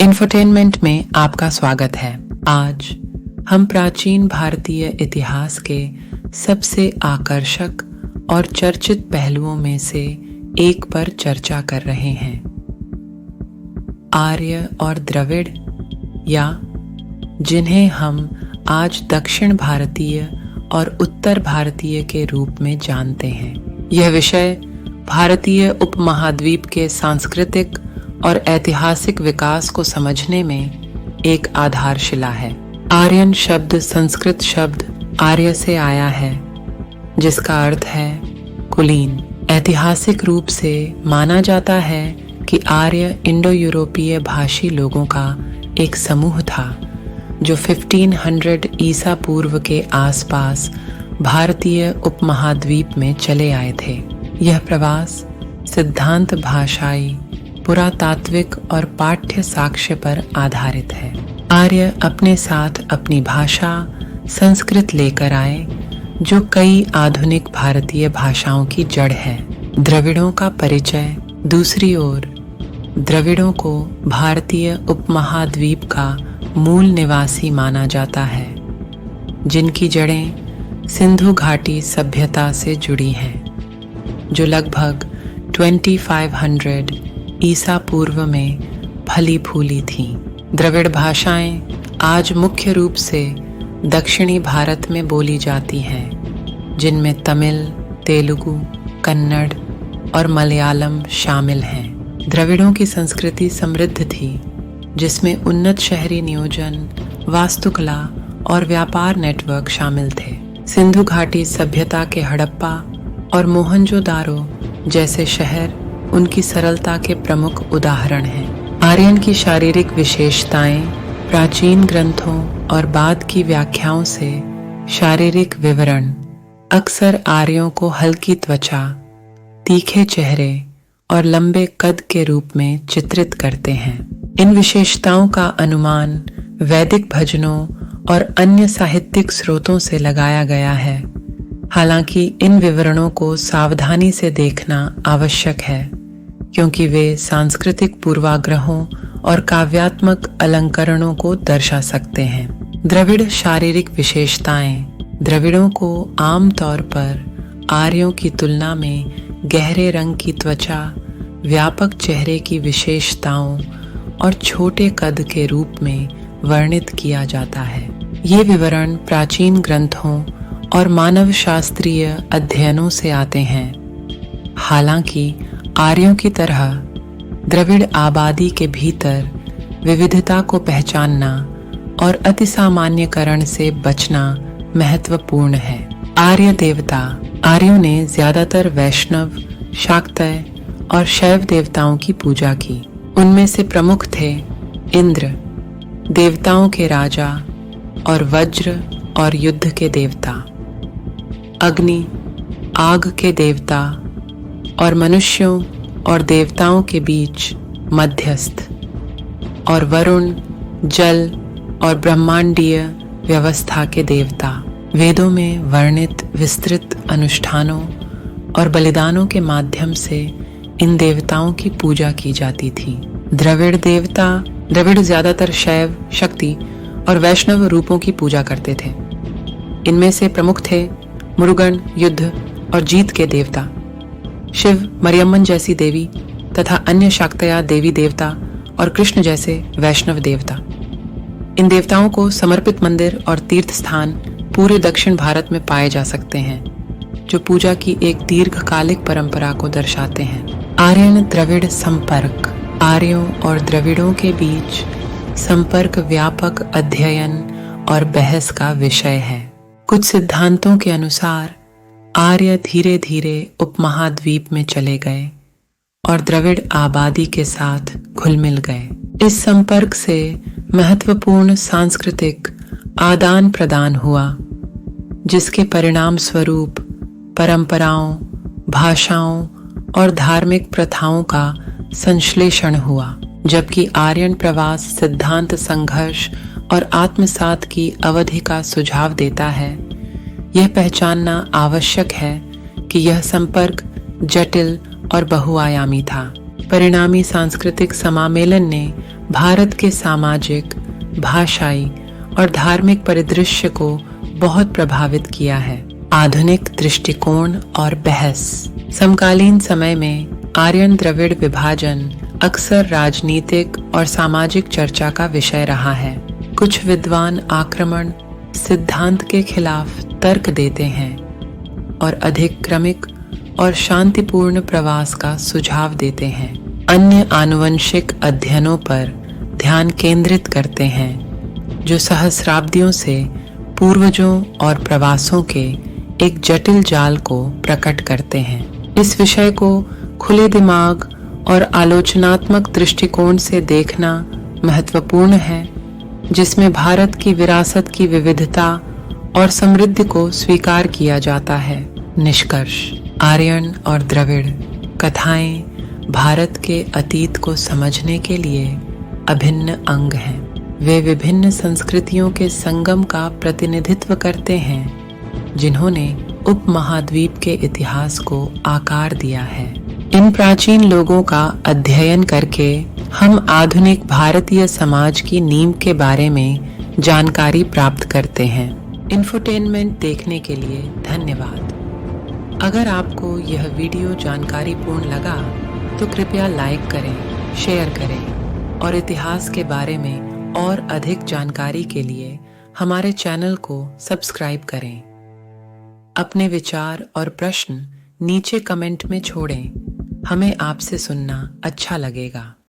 Infotainment में आपका स्वागत है। आज हम प्राचीन भारतीय इतिहास के सबसे आकर्षक और चर्चित पहलुओं में से एक पर चर्चा कर रहे हैं, आर्य और द्रविड़, या जिन्हें हम आज दक्षिण भारतीय और उत्तर भारतीय के रूप में जानते हैं। यह विषय भारतीय उपमहाद्वीप के सांस्कृतिक और ऐतिहासिक विकास को समझने में एक आधारशिला है। आर्यन शब्द संस्कृत शब्द आर्य से आया है, जिसका अर्थ है कुलीन। ऐतिहासिक रूप से माना जाता है कि आर्य इंडो यूरोपीय भाषी लोगों का एक समूह था जो 1500 ईसा पूर्व के आसपास भारतीय उपमहाद्वीप में चले आए थे। यह प्रवास सिद्धांत भाषाई, पुरातात्विक और पाठ्य साक्ष्य पर आधारित है। आर्य अपने साथ अपनी भाषा संस्कृत लेकर आए, जो कई आधुनिक भारतीय भाषाओं की जड़ है। द्रविड़ों का परिचय। दूसरी ओर द्रविड़ों को भारतीय उपमहाद्वीप का मूल निवासी माना जाता है, जिनकी जड़ें सिंधु घाटी सभ्यता से जुड़ी हैं, जो लगभग 2500 ईसा पूर्व में फली फूली थीं। द्रविड़ भाषाएं आज मुख्य रूप से दक्षिणी भारत में बोली जाती हैं, जिनमें तमिल, तेलुगु, कन्नड़ और मलयालम शामिल हैं। द्रविड़ों की संस्कृति समृद्ध थी, जिसमें उन्नत शहरी नियोजन, वास्तुकला और व्यापार नेटवर्क शामिल थे। सिंधु घाटी सभ्यता के हड़प्पा और मोहनजोदारो जैसे शहर उनकी सरलता के प्रमुख उदाहरण हैं। आर्यन की शारीरिक विशेषताएं प्राचीन ग्रंथों और बाद की व्याख्याओं से शारीरिक विवरण अक्सर आर्यों को हल्की त्वचा, तीखे चेहरे और लंबे कद के रूप में चित्रित करते हैं। इन विशेषताओं का अनुमान वैदिक भजनों और अन्य साहित्यिक स्रोतों से लगाया गया है। हालांकि इन विवरणों को सावधानी से देखना आवश्यक है, क्योंकि वे सांस्कृतिक पूर्वाग्रहों और काव्यात्मक अलंकरणों को दर्शा सकते हैं। द्रविड़ शारीरिक विशेषताएं। द्रविड़ों को आमतौर पर आर्यों की तुलना में गहरे रंग की त्वचा, व्यापक चेहरे की विशेषताओं और छोटे कद के रूप में वर्णित किया जाता है। ये विवरण प्राचीन ग्रंथों और मानव शास्त्रीय अध्ययनों से आते हैं। हालांकि आर्यों की तरह द्रविड़ आबादी के भीतर विविधता को पहचानना और अतिसामान्यकरण से बचना महत्वपूर्ण है। आर्य देवता। आर्यों ने ज्यादातर वैष्णव, शाक्तेय और शैव देवताओं की पूजा की। उनमें से प्रमुख थे इंद्र, देवताओं के राजा और वज्र और युद्ध के देवता, अग्नि, आग के देवता और मनुष्यों और देवताओं के बीच मध्यस्थ, और वरुण, जल और ब्रह्मांडीय व्यवस्था के देवता। वेदों में वर्णित विस्तृत अनुष्ठानों और बलिदानों के माध्यम से इन देवताओं की पूजा की जाती थी। द्रविड़ देवता। द्रविड़ ज्यादातर शैव, शक्ति और वैष्णव रूपों की पूजा करते थे। इनमें से प्रमुख थे मुरुगन, युद्ध और जीत के देवता, शिव, मरियम्मन जैसी देवी तथा अन्य शाक्तेय देवी देवता और कृष्ण जैसे वैष्णव देवता। इन देवताओं को समर्पित मंदिर और तीर्थ स्थान पूरे दक्षिण भारत में पाए जा सकते हैं, जो पूजा की एक दीर्घकालिक परंपरा को दर्शाते हैं। आर्यन द्रविड़ संपर्क। आर्यों और द्रविड़ों के बीच संपर्क व्यापक अध्ययन और बहस का विषय है। कुछ सिद्धांतों के अनुसार आर्य धीरे धीरे उपमहाद्वीप में चले गए और द्रविड़ आबादी के साथ घुल मिल गए। इस संपर्क से महत्वपूर्ण सांस्कृतिक आदान प्रदान हुआ, जिसके परिणाम स्वरूप परंपराओं, भाषाओं और धार्मिक प्रथाओं का संश्लेषण हुआ। जबकि आर्यन प्रवास सिद्धांत संघर्ष और आत्मसात की अवधि का सुझाव देता है, यह पहचानना आवश्यक है कि यह संपर्क जटिल और बहुआयामी था। परिणामी सांस्कृतिक समामेलन ने भारत के सामाजिक, भाषाई और धार्मिक परिदृश्य को बहुत प्रभावित किया है। आधुनिक दृष्टिकोण और बहस। समकालीन समय में आर्यन द्रविड़ विभाजन अक्सर राजनीतिक और सामाजिक चर्चा का विषय रहा है। कुछ विद्वान आक्रमण सिद्धांत के खिलाफ तर्क देते हैं और अधिक क्रमिक और शांतिपूर्ण प्रवास का सुझाव देते हैं। अन्य आनुवंशिक अध्ययनों पर ध्यान केंद्रित करते हैं जो सहस्राब्दियों से पूर्वजों और प्रवासों के एक जटिल जाल को प्रकट करते हैं। इस विषय को खुले दिमाग और आलोचनात्मक दृष्टिकोण से देखना महत्वपूर्ण है, जिसमें भारत की विरासत की विविधता और समृद्धि को स्वीकार किया जाता है। निष्कर्ष: आर्यन और द्रविड़ कथाएं भारत के अतीत को समझने के लिए अभिन्न अंग हैं। वे विभिन्न संस्कृतियों के संगम का प्रतिनिधित्व करते हैं, जिन्होंने उपमहाद्वीप के इतिहास को आकार दिया है। इन प्राचीन लोगों का अध्ययन करके हम आधुनिक भारतीय समाज की नींव के बारे में जानकारी प्राप्त करते हैं। इंफोटेनमेंट देखने के लिए धन्यवाद। अगर आपको यह वीडियो जानकारीपूर्ण लगा तो कृपया लाइक करें, शेयर करें और इतिहास के बारे में और अधिक जानकारी के लिए हमारे चैनल को सब्सक्राइब करें। अपने विचार और प्रश्न नीचे कमेंट में छोड़ें, हमें आपसे सुनना अच्छा लगेगा।